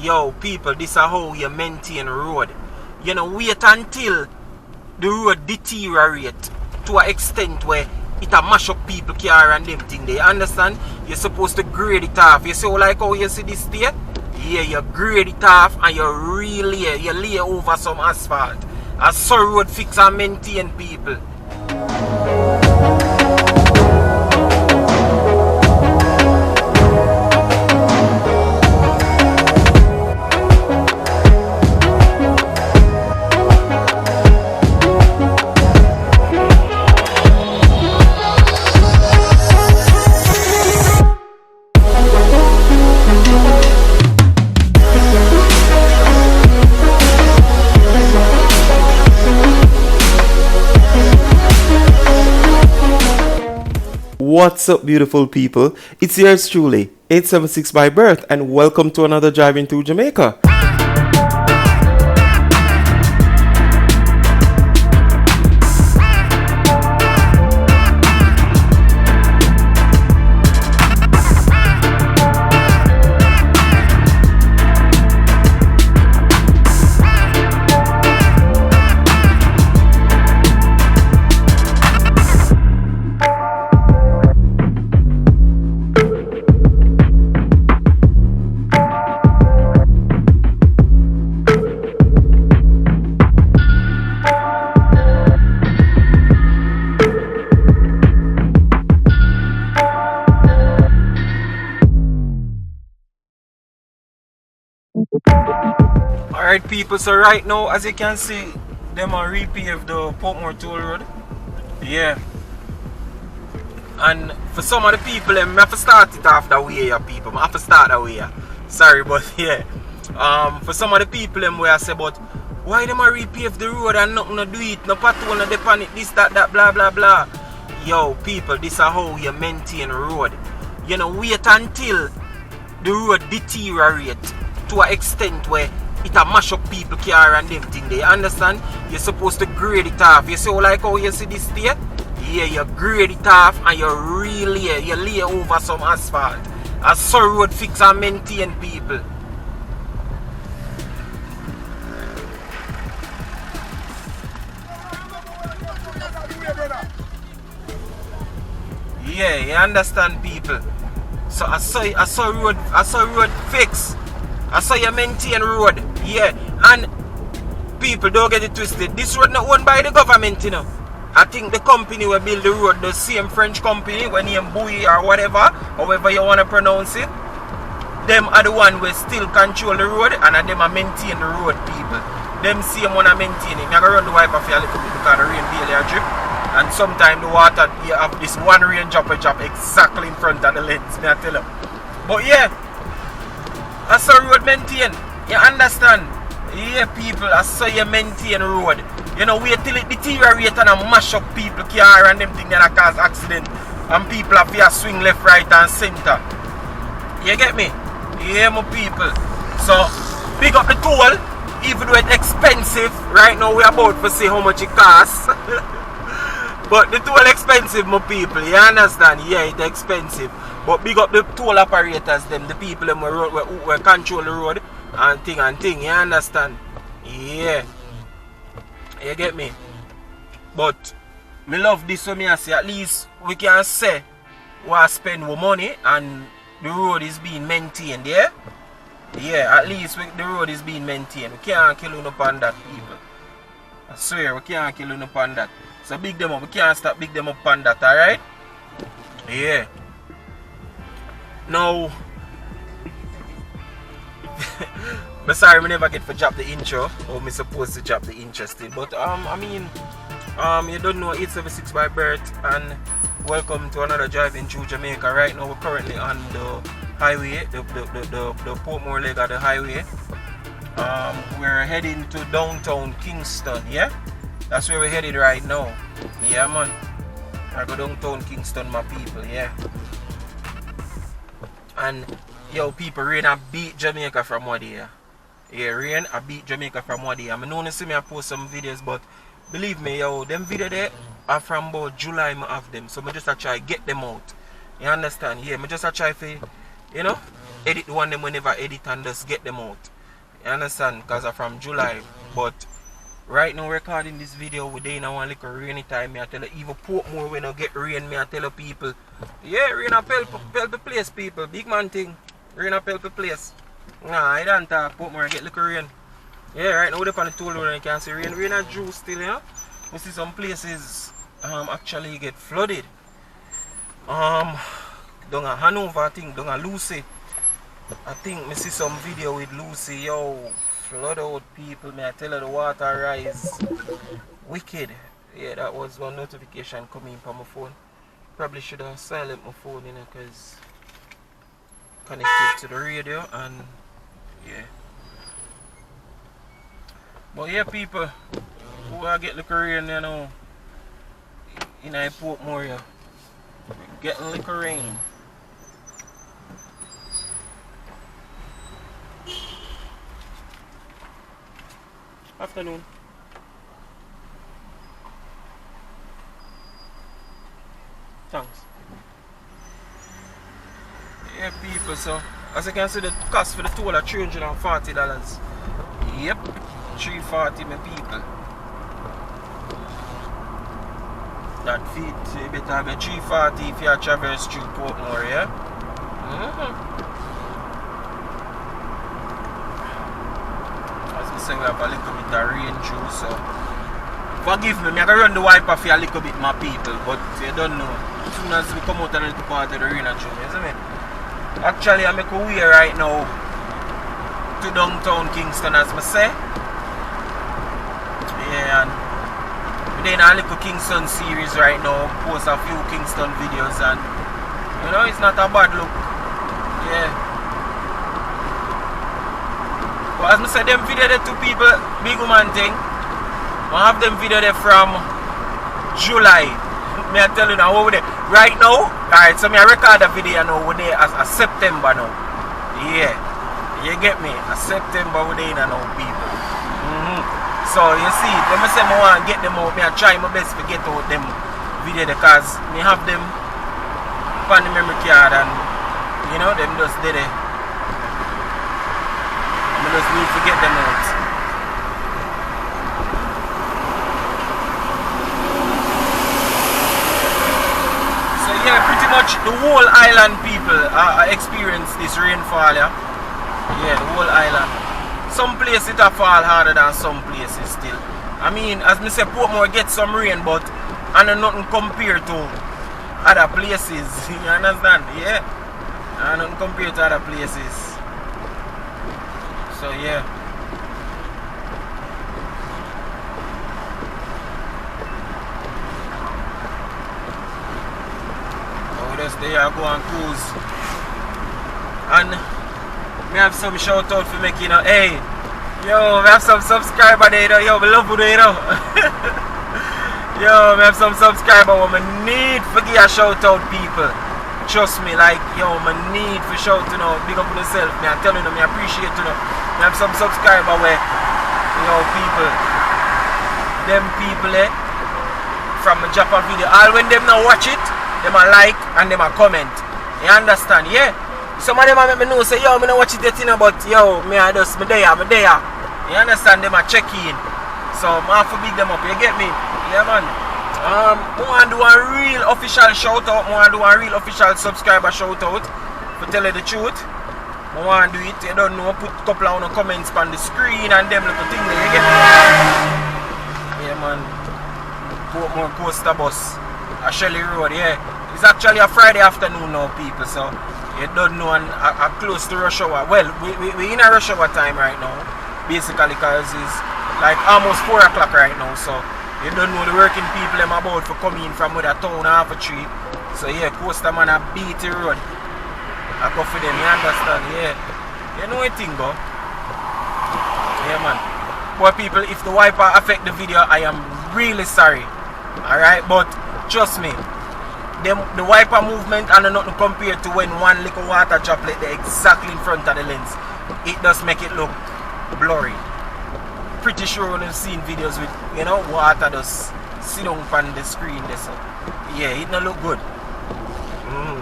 Yo, people, this is how you maintain road. You know, wait until the road deteriorate to an extent where it a mash up people car and them thing. They understand? You're supposed to grade it off. You see like how you see this there? Yeah, you grade it off and you relay, you lay over some asphalt. As so road fix and maintain people. What's up, beautiful people? It's yours truly, 876 by birth, and welcome to another Driving Through Jamaica. Alright people, so right now as you can see, them are repave the Portmore toll road. Yeah. And for some of the people, I have to start it off that way, people. I have to start that way. Sorry, but yeah. For some of the people, where I say, but why them are repave the road and nothing to do it, no patrol, no depend it, this, that, blah, blah, blah. Yo, people, this is how you maintain road. You know, wait until the road deteriorate to an extent where it a mash up people car and them thing. They understand? You're supposed to grade it off. You see like how you see this there? Yeah, you grade it off and you relay, you lay over some asphalt. As so road fix and maintain people. Yeah, you understand people. So I saw road fix. I saw you maintain road. Yeah. And people don't get it twisted. This road not owned by the government, you know. I think the company will build the road, the same French company, when you Bouygues or whatever, however you want to pronounce it. Them are the one will still control the road and them are maintain the road, people. Them same one are maintain it. You're gonna run the wiper for a little bit because the rain barely a drip. And sometimes the water, you have this one rain drop exactly in front of the lens, may I tell you. But yeah, I saw road maintain. You understand? Yeah, people, I saw you maintain road. You know, wait till it deteriorate and mash up people car and them things that cause accident. And people have to swing left, right and center. You get me? Yeah, my people. So, big up the toll. Even though it's expensive, right now we're about to see how much it costs. But the toll expensive, my people. You understand? Yeah, it's expensive. But big up the toll operators, them, the people them who control the road and thing. You understand? Yeah. You get me? But me love this so me I say at least we can say we spend our money and the road is being maintained, yeah? Yeah, at least the road is being maintained. We can't kill you upon that, people. I swear we can't kill you upon that. So big them up, we can't stop big them up on that, alright? Yeah. Now, but sorry, we never get to drop the intro, or me supposed to drop the intro still. But I mean, you don't know 876 by birth, and welcome to another Driving Through Jamaica. Right now, we're currently on the highway, the Portmore leg of the highway. We're heading to downtown Kingston. Yeah, that's where we're headed right now. Yeah, man. I go downtown Kingston, my people. Yeah. And yo, people, rain a beat Jamaica from what day. Yeah, rain a beat Jamaica from what day. I know you see me I post some videos, but believe me, yo, them videos there are from about July. I have them, so I just try get them out. You understand? Yeah, I just try for, you know, edit the one them whenever edit and just get them out. You understand? Because I'm from July. But right now recording this video, we're in a one little rainy time. I tell you, even Portmore when I get rain, I tell you people. Yeah, rain a pelp the place, people. Big man thing. Rain a pelp the place. Nah, I don't talk Portmore, I get little rain. Yeah, right now we're up on the toll road and you can see rain. Rain a juice still, yeah. We see some places actually get flooded. Down a Hanover thing, down a Lucy. I think I see some video with Lucy, yo, flood out people, may I tell her the water rise. Wicked. Yeah, that was one notification coming from my phone. Probably should have silent my phone, you know, because connected to the radio and yeah. But yeah, people, who I get liquor rain, you know, in Portmore, yeah. Getting liquor rain. Afternoon. Thanks. Yeah, people, so as you can see, the cost for the toll are $340. Yep, $340, my people. That feet, you better have a $340 if you traverse through Portmore, yeah? As we say, we have a little bit of rain through, so forgive me, I can run the wiper for a little bit, my people, but you don't know. As soon as we come out a little part of the rain through, isn't it? Actually, I make a way right now to downtown Kingston, as I say. Yeah, and we're in a little Kingston series right now, post a few Kingston videos, and you know, it's not a bad look. Yeah. But as I said, them video there two people, big woman thing. I have them video there from July. Me I tell you now, over there. Right now, alright, so me I record a video now over there as September now. Yeah. You get me? A September over there now, people. So you see, let me say I want to get them out. Me I try my best to get out them video because me have them on the memory card and you know them just did it. I just need to get them out. So yeah, pretty much the whole island people experience this rainfall, yeah. Yeah, the whole island. Some places it fall harder than some places still. I mean, as me say, Portmore gets some rain, but and nothing compared to other places. You understand? Yeah. And nothing compared to other places. So yeah. Oh, that's there. I go and cruise. And we have some shout out for making, you know, hey, yo, we have some subscriber there, you know, yo, we love you, you know. Yo, we have some subscriber, we need to give a shout out, people. Trust me, like, yo, we need for shout, you know, big up on yourself, me, I tell you, me appreciate, you know. We have some subscriber where, you know, people, them people, from a Japan video, all when them now watch it, them a like and them a comment. You understand, yeah? Some of them make me know say, yo, I don't watch it yet, you know, but yo, me there. You understand? Them a check in. So I have to big them up, you get me? Yeah, man. I want to do a real official shout out. I want to do a real official subscriber shout out. To tell you the truth, I want to do it. You don't know, put a couple of comments on the screen and them little things, you get me? Yeah, man. Portmore Coaster Bus. A Shelley Road, yeah. It's actually a Friday afternoon now, people, so you don't know, and close to rush hour. Well, we in a rush hour time right now, basically, because it's like almost 4 o'clock right now. So you don't know the working people them about for coming from with a town half a tree. So yeah, Coaster man a beat the road. I go for them, you understand? Yeah. You know what thing go? Yeah, man. Boy, people, if the wiper affect the video, I am really sorry. Alright, but trust me. The wiper movement and nothing compared to when one little water droplet there exactly in front of the lens. It does make it look blurry. Pretty sure when you've seen videos with, you know, water just sit down on the screen there, so yeah, it don't look good.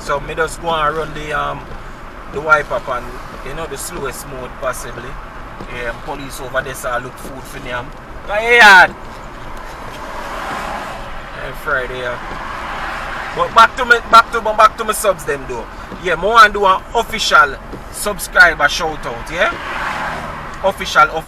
So me just go and run the the wipe up on, you know, the slowest mode possibly. Police over there so I look food for them. But yeah, Friday. But back to my subs them though. Yeah, I want to do an official subscriber shout out, yeah? Official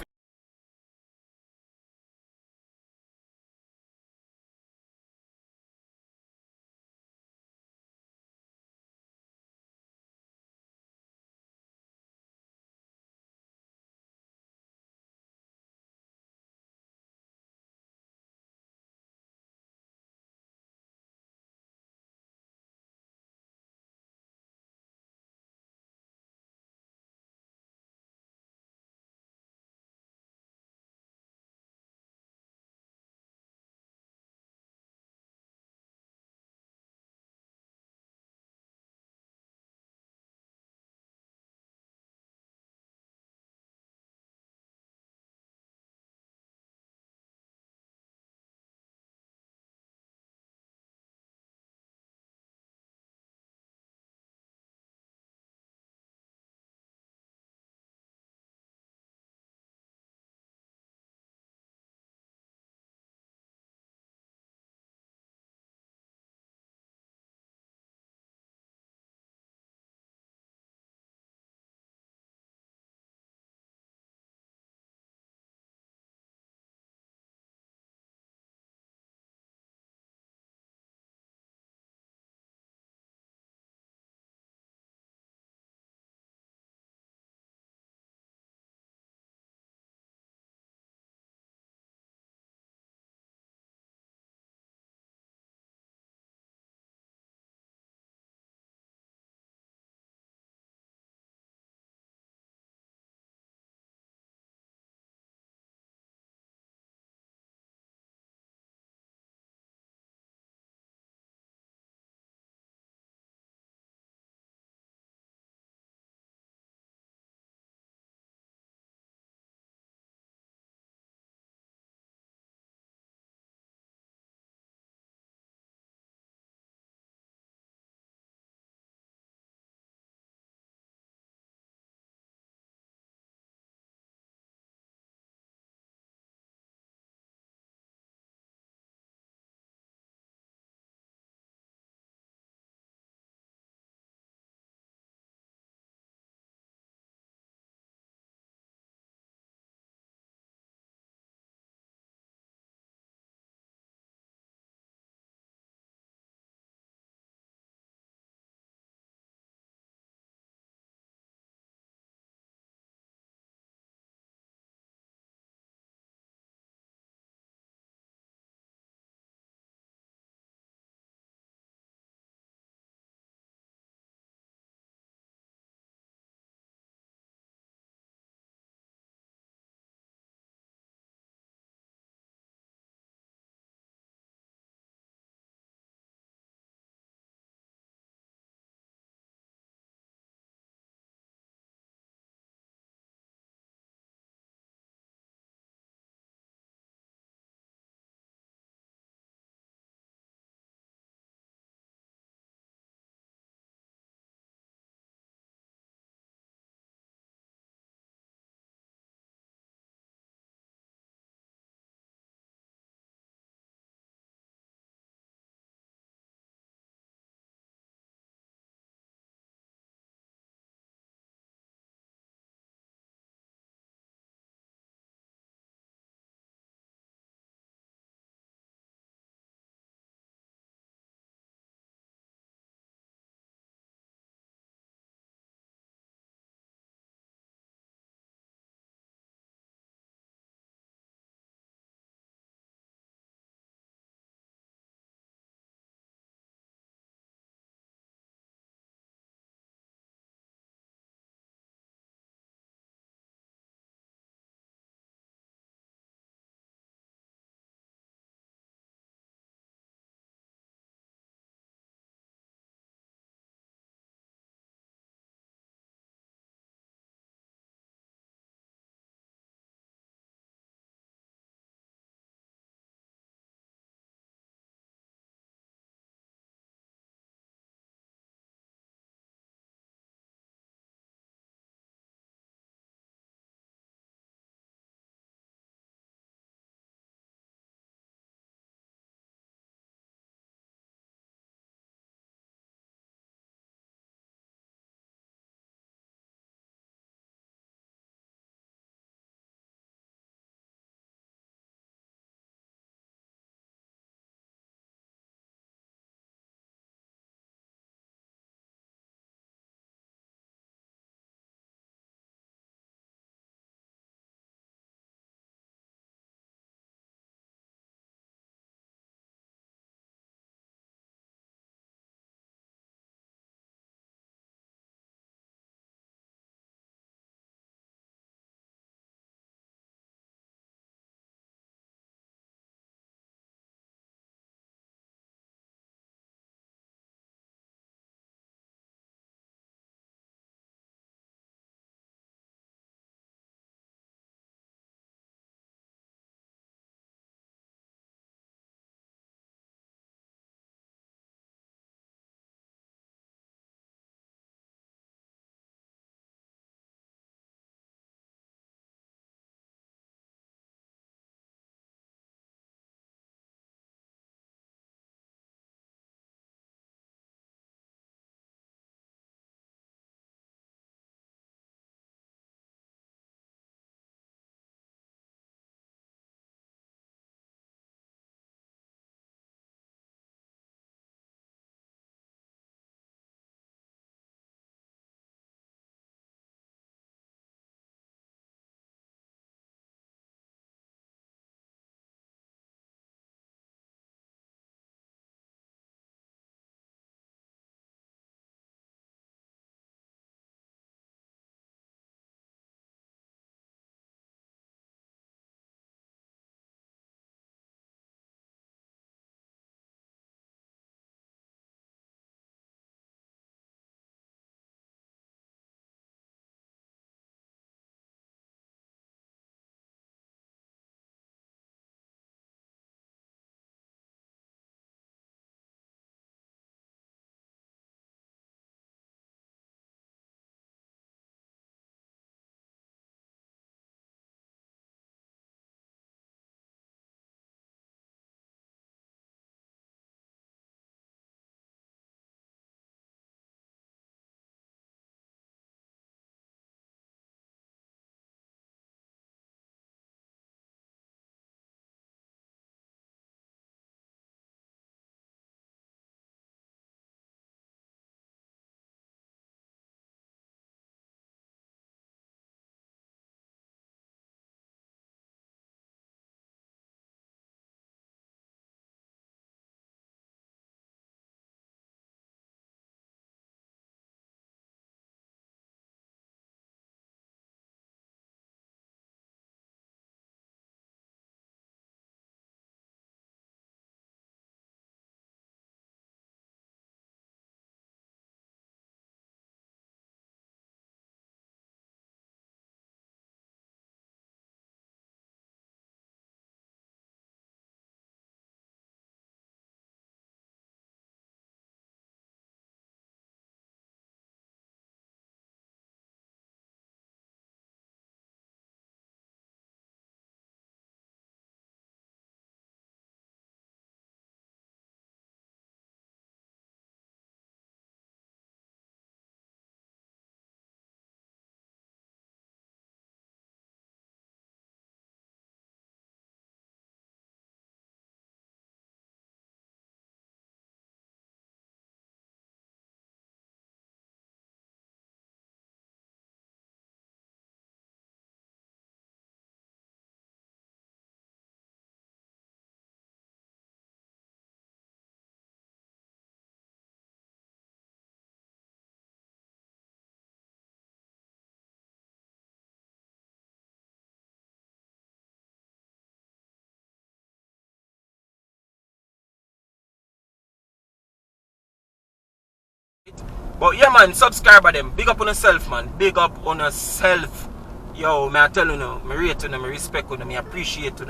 But yeah, man, subscribe to them. Big up on yourself, man. Big up on yourself. Yo, me I tell you now, me rate you, me respect you, me appreciate you.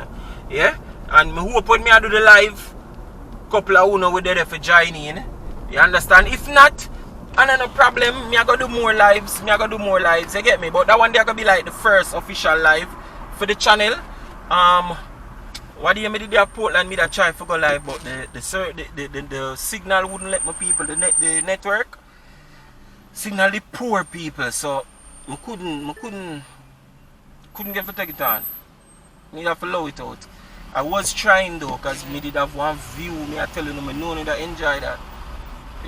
Yeah? And me hope when me I do the live, couple of you will there for join in. You understand? If not, no problem, me I go do more lives. You get me? But that one day I gonna be like the first official live for the channel. What do you did at Portland? Me that try to go live, but the signal wouldn't let my people. The network signal the poor people, so I couldn't get to take it on. Me have to allow it out. I was trying though, cause me did have one view. Me I tell you, me no need to enjoy that.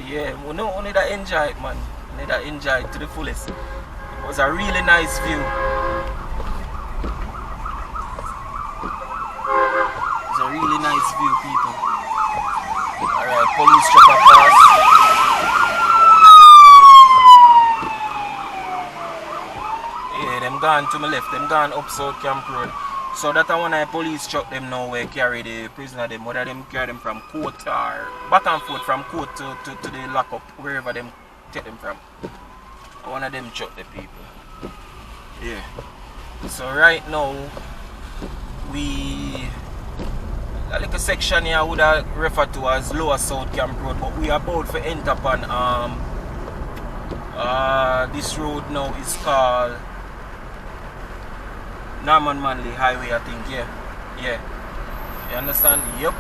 Yeah, we no need to enjoy it, man. Need to enjoy it to the fullest. It was a really nice view. It's a really nice view, people. Alright, police chopper pass. Yeah, them gone to my left, them gone up South Camp Road. So that one I police truck them now where carry the prisoner them, whether them carry them from court or back and forth from court to the lockup, wherever them take them from. One of them truck the people. Yeah. So right now we a little section here I would have referred to as Lower South Camp Road, but we are about to enter upon this road now is called Norman Manley Highway, I think. Yeah. You understand? Yep.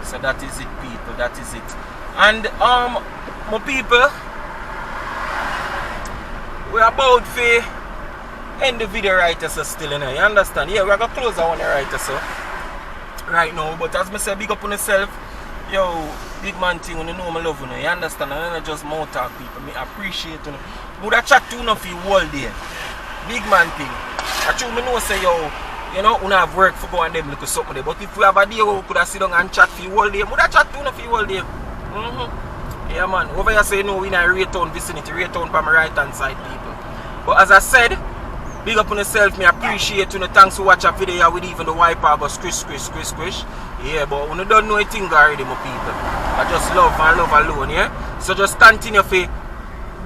So that is it, people. That is it. And my people, we're about to end the video right so still, you know. You understand? Yeah, we're gonna close that one right so right now. But as I say, big up on yourself. Yo, big man thing, you know I love you. You understand? I don't just mouth talk people. I appreciate you. Would I chat to you for you all day? Big man thing. Actually, I know say yo, you know, we have work for go and them look something there. But if we have a day where we could have sit down and chat for you all day, would I chat to you for you all day? Yeah, man. Over here say no, we in a Raytown vicinity, Raytown from my right hand side, people. But as I said, big up on yourself. Me appreciate you. Thanks for watching a video with even the wiper go squish. Yeah, but when you don't know a thing already, my people. I just love and love alone, yeah? So just continue to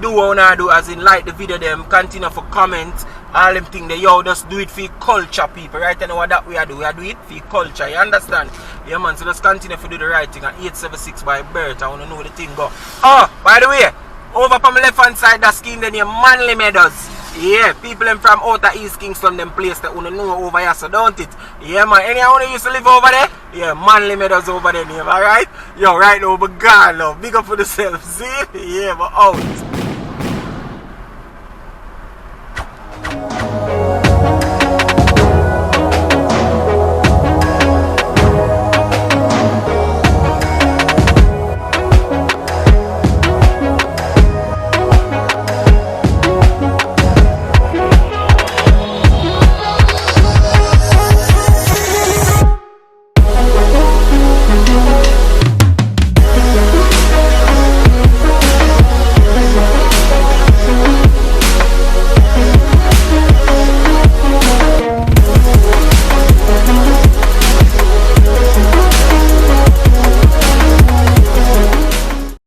do what I do, as in like the video them, continue for comment, all them things there, yo, just do it for your culture, people, right? You know what that we do it for your culture, you understand? Yeah, man, so just continue to do the right thing at 876 by Bergs. I want to know the thing go. Oh, by the way, over on my left hand side, that scheme then your Manly Meadows. Yeah, people them from outer East Kingston, them place that you know over here, so don't it? Yeah, man, anyone who used to live over there? Yeah, Manly Meadows over there, alright? Yo, right now, but God, love, big up for yourself, see? Yeah, but out.